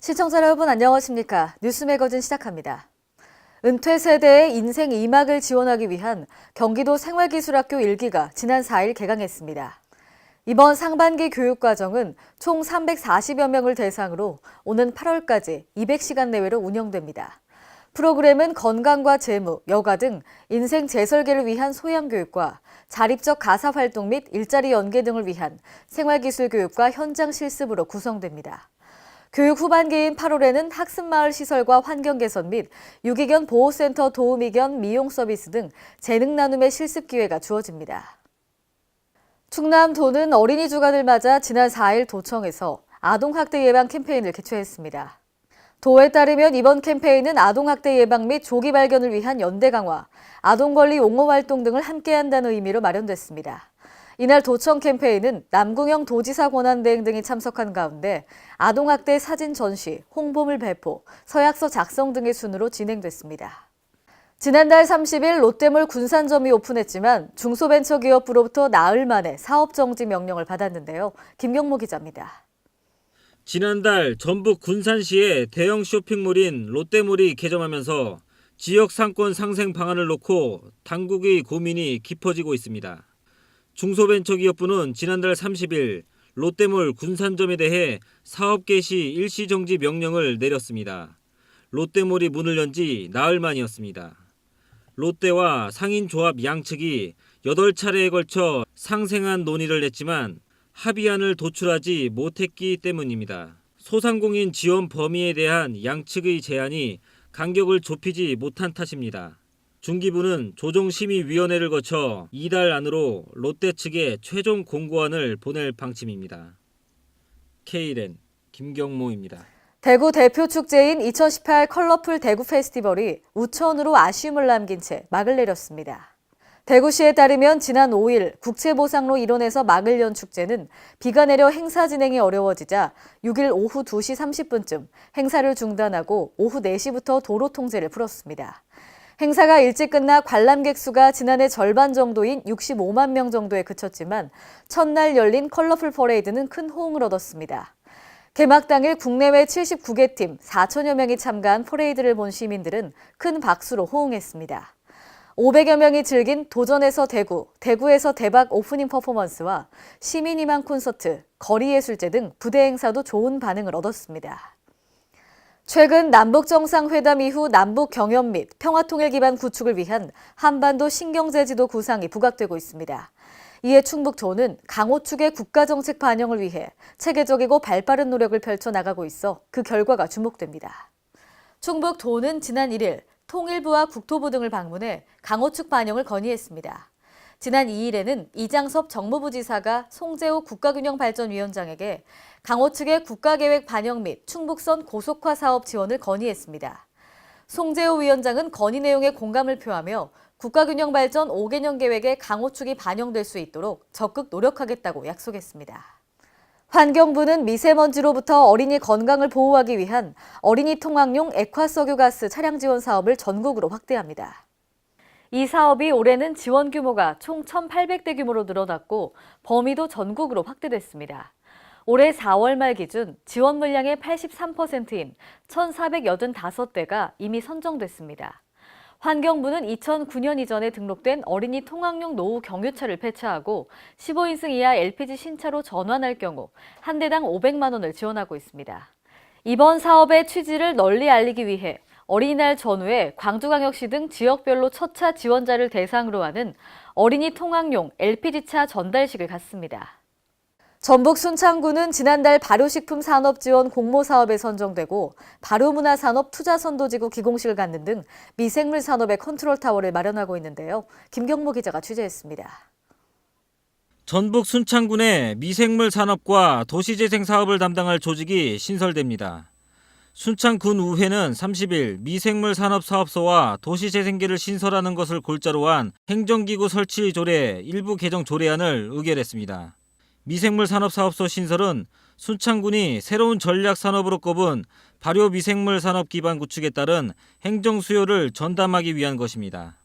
시청자 여러분 안녕하십니까? 뉴스 매거진 시작합니다. 은퇴 세대의 인생 2막을 지원하기 위한 경기도 생활기술학교 1기가 지난 4일 개강했습니다. 이번 상반기 교육과정은 총 340여 명을 대상으로 오는 8월까지 200시간 내외로 운영됩니다. 프로그램은 건강과 재무, 여가 등 인생 재설계를 위한 소양교육과 자립적 가사활동 및 일자리 연계 등을 위한 생활기술 교육과 현장 실습으로 구성됩니다. 교육 후반기인 8월에는 학습마을 시설과 환경 개선 및 유기견 보호센터 도우미견 미용 서비스 등 재능 나눔의 실습 기회가 주어집니다. 충남도는 어린이 주간을 맞아 지난 4일 도청에서 아동학대 예방 캠페인을 개최했습니다. 도에 따르면 이번 캠페인은 아동학대 예방 및 조기 발견을 위한 연대 강화, 아동권리 옹호 활동 등을 함께한다는 의미로 마련됐습니다. 이날 도청 캠페인은 남궁영 도지사 권한대행 등이 참석한 가운데 아동학대 사진 전시, 홍보물 배포, 서약서 작성 등의 순으로 진행됐습니다. 지난달 30일 롯데몰 군산점이 오픈했지만 중소벤처기업부로부터 나흘 만에 사업정지 명령을 받았는데요. 김경모 기자입니다. 지난달 전북 군산시의 대형 쇼핑몰인 롯데몰이 개점하면서 지역 상권 상생 방안을 놓고 당국의 고민이 깊어지고 있습니다. 중소벤처기업부는 지난달 30일 롯데몰 군산점에 대해 사업 개시 일시정지 명령을 내렸습니다. 롯데몰이 문을 연 지 나흘 만이었습니다. 롯데와 상인조합 양측이 8차례에 걸쳐 상생한 논의를 했지만 합의안을 도출하지 못했기 때문입니다. 소상공인 지원 범위에 대한 양측의 제안이 간격을 좁히지 못한 탓입니다. 중기부는 조정심의위원회를 거쳐 이달 안으로 롯데 측에 최종 공고안을 보낼 방침입니다. K랜 김경모입니다. 대구 대표 축제인 2018 컬러풀 대구 페스티벌이 우천으로 아쉬움을 남긴 채 막을 내렸습니다. 대구시에 따르면 지난 5일 국채보상로 일원에서 막을 연 축제는 비가 내려 행사 진행이 어려워지자 6일 오후 2시 30분쯤 행사를 중단하고 오후 4시부터 도로 통제를 풀었습니다. 행사가 일찍 끝나 관람객 수가 지난해 절반 정도인 65만 명 정도에 그쳤지만 첫날 열린 컬러풀 퍼레이드는 큰 호응을 얻었습니다. 개막 당일 국내외 79개 팀 4천여 명이 참가한 퍼레이드를 본 시민들은 큰 박수로 호응했습니다. 500여 명이 즐긴 도전에서 대구, 대구에서 대박 오프닝 퍼포먼스와 시민희망 콘서트, 거리예술제 등 부대 행사도 좋은 반응을 얻었습니다. 최근 남북정상회담 이후 남북 경협 및 평화통일 기반 구축을 위한 한반도 신경제지도 구상이 부각되고 있습니다. 이에 충북도는 강호 측의 국가정책 반영을 위해 체계적이고 발빠른 노력을 펼쳐나가고 있어 그 결과가 주목됩니다. 충북도는 지난 1일 통일부와 국토부 등을 방문해 강호 측 반영을 건의했습니다. 지난 2일에는 이장섭 정무부지사가 송재호 국가균형발전위원장에게 강호 측의 국가계획 반영 및 충북선 고속화 사업 지원을 건의했습니다. 송재호 위원장은 건의 내용에 공감을 표하며 국가균형발전 5개년 계획에 강호 측이 반영될 수 있도록 적극 노력하겠다고 약속했습니다. 환경부는 미세먼지로부터 어린이 건강을 보호하기 위한 어린이 통학용 액화석유가스 차량 지원 사업을 전국으로 확대합니다. 이 사업이 올해는 지원 규모가 총 1,800대 규모로 늘어났고 범위도 전국으로 확대됐습니다. 올해 4월 말 기준 지원 물량의 83%인 1,485대가 이미 선정됐습니다. 환경부는 2009년 이전에 등록된 어린이 통학용 노후 경유차를 폐차하고 15인승 이하 LPG 신차로 전환할 경우 한 대당 500만 원을 지원하고 있습니다. 이번 사업의 취지를 널리 알리기 위해 어린이날 전후에 광주광역시 등 지역별로 첫차 지원자를 대상으로 하는 어린이 통학용 LPG차 전달식을 갖습니다. 전북 순창구는 지난달 발효식품 산업 지원 공모 사업에 선정되고 발효문화산업 투자선도지구 기공식을 갖는 등 미생물 산업의 컨트롤 타워를 마련하고 있는데요. 김경모 기자가 취재했습니다. 전북 순창군의 미생물 산업과 도시재생 사업을 담당할 조직이 신설됩니다. 순창군의회는 30일 미생물 산업 사업소와 도시재생계를 신설하는 것을 골자로 한 행정기구 설치 조례 일부 개정 조례안을 의결했습니다. 미생물 산업사업소 신설은 순창군이 새로운 전략 산업으로 꼽은 발효 미생물 산업 기반 구축에 따른 행정 수요를 전담하기 위한 것입니다.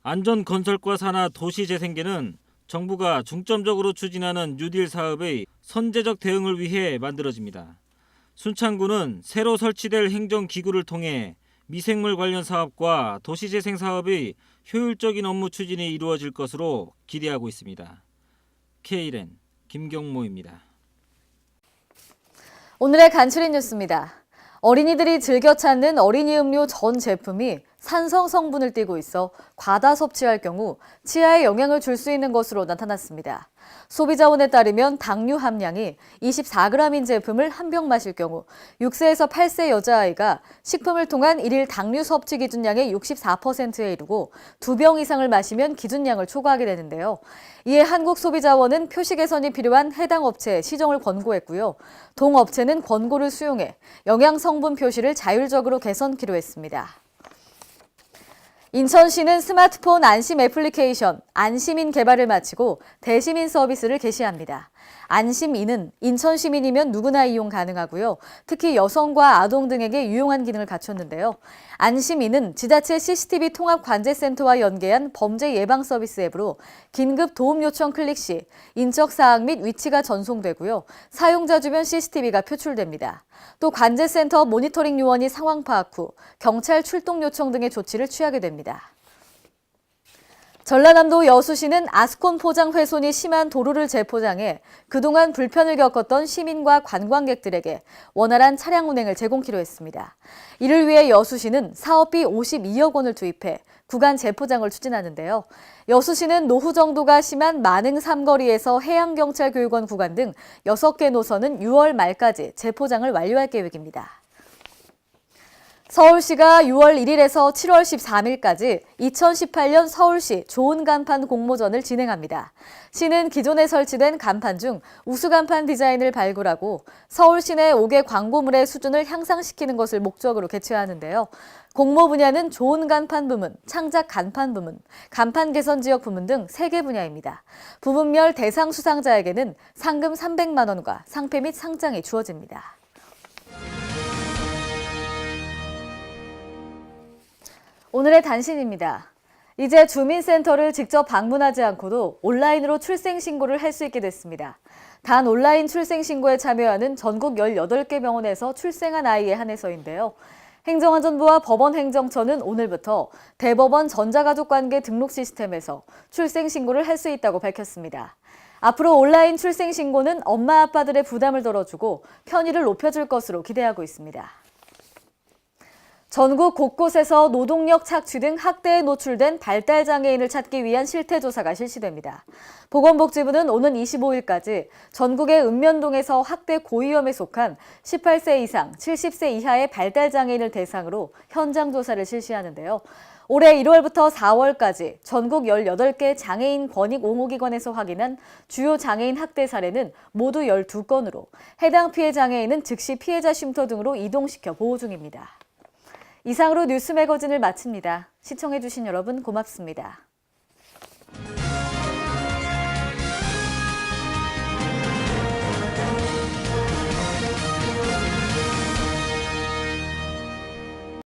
안전건설과 산하 도시재생계는 정부가 중점적으로 추진하는 뉴딜 사업의 선제적 대응을 위해 만들어집니다. 순창구는 새로 설치될 행정기구를 통해 미생물 관련 사업과 도시재생 사업의 효율적인 업무 추진이 이루어질 것으로 기대하고 있습니다. Kren 김경모입니다. 오늘의 간추린 뉴스입니다. 어린이들이 즐겨 찾는 어린이 음료 전 제품이 산성 성분을 띠고 있어 과다 섭취할 경우 치아에 영향을 줄 수 있는 것으로 나타났습니다. 소비자원에 따르면 당류 함량이 24g인 제품을 한 병 마실 경우 6세에서 8세 여자아이가 식품을 통한 일일 당류 섭취 기준량의 64%에 이르고 2병 이상을 마시면 기준량을 초과하게 되는데요. 이에 한국소비자원은 표시 개선이 필요한 해당 업체에 시정을 권고했고요. 동업체는 권고를 수용해 영양 성분 표시를 자율적으로 개선키로 했습니다. 인천시는 스마트폰 안심 애플리케이션 안심인 개발을 마치고 대시민 서비스를 개시합니다. 안심인은 인천 시민이면 누구나 이용 가능하고요. 특히 여성과 아동 등에게 유용한 기능을 갖췄는데요. 안심인은 지자체 CCTV 통합 관제센터와 연계한 범죄 예방 서비스 앱으로 긴급 도움 요청 클릭 시 인적 사항 및 위치가 전송되고요. 사용자 주변 CCTV가 표출됩니다. 또 관제센터 모니터링 요원이 상황 파악 후 경찰 출동 요청 등의 조치를 취하게 됩니다. 전라남도 여수시는 아스콘 포장 훼손이 심한 도로를 재포장해 그동안 불편을 겪었던 시민과 관광객들에게 원활한 차량 운행을 제공키로 했습니다. 이를 위해 여수시는 사업비 52억 원을 투입해 구간 재포장을 추진하는데요. 여수시는 노후 정도가 심한 만흥 삼거리에서 해양경찰교육원 구간 등 6개 노선은 6월 말까지 재포장을 완료할 계획입니다. 서울시가 6월 1일에서 7월 13일까지 2018년 서울시 좋은 간판 공모전을 진행합니다. 시는 기존에 설치된 간판 중 우수 간판 디자인을 발굴하고 서울 시내 5개 광고물의 수준을 향상시키는 것을 목적으로 개최하는데요. 공모 분야는 좋은 간판 부문, 창작 간판 부문, 간판 개선 지역 부문 등 3개 분야입니다. 부문별 대상 수상자에게는 상금 300만 원과 상패 및 상장이 주어집니다. 오늘의 단신입니다. 이제 주민센터를 직접 방문하지 않고도 온라인으로 출생신고를 할 수 있게 됐습니다. 단 온라인 출생신고에 참여하는 전국 18개 병원에서 출생한 아이에 한해서인데요. 행정안전부와 법원행정처는 오늘부터 대법원 전자가족관계 등록 시스템에서 출생신고를 할 수 있다고 밝혔습니다. 앞으로 온라인 출생신고는 엄마 아빠들의 부담을 덜어주고 편의를 높여줄 것으로 기대하고 있습니다. 전국 곳곳에서 노동력 착취 등 학대에 노출된 발달장애인을 찾기 위한 실태조사가 실시됩니다. 보건복지부는 오는 25일까지 전국의 읍면동에서 학대 고위험에 속한 18세 이상, 70세 이하의 발달장애인을 대상으로 현장조사를 실시하는데요. 올해 1월부터 4월까지 전국 18개 장애인 권익 옹호기관에서 확인한 주요 장애인 학대 사례는 모두 12건으로 해당 피해 장애인은 즉시 피해자 쉼터 등으로 이동시켜 보호 중입니다. 이상으로 뉴스 매거진을 마칩니다. 시청해주신 여러분 고맙습니다.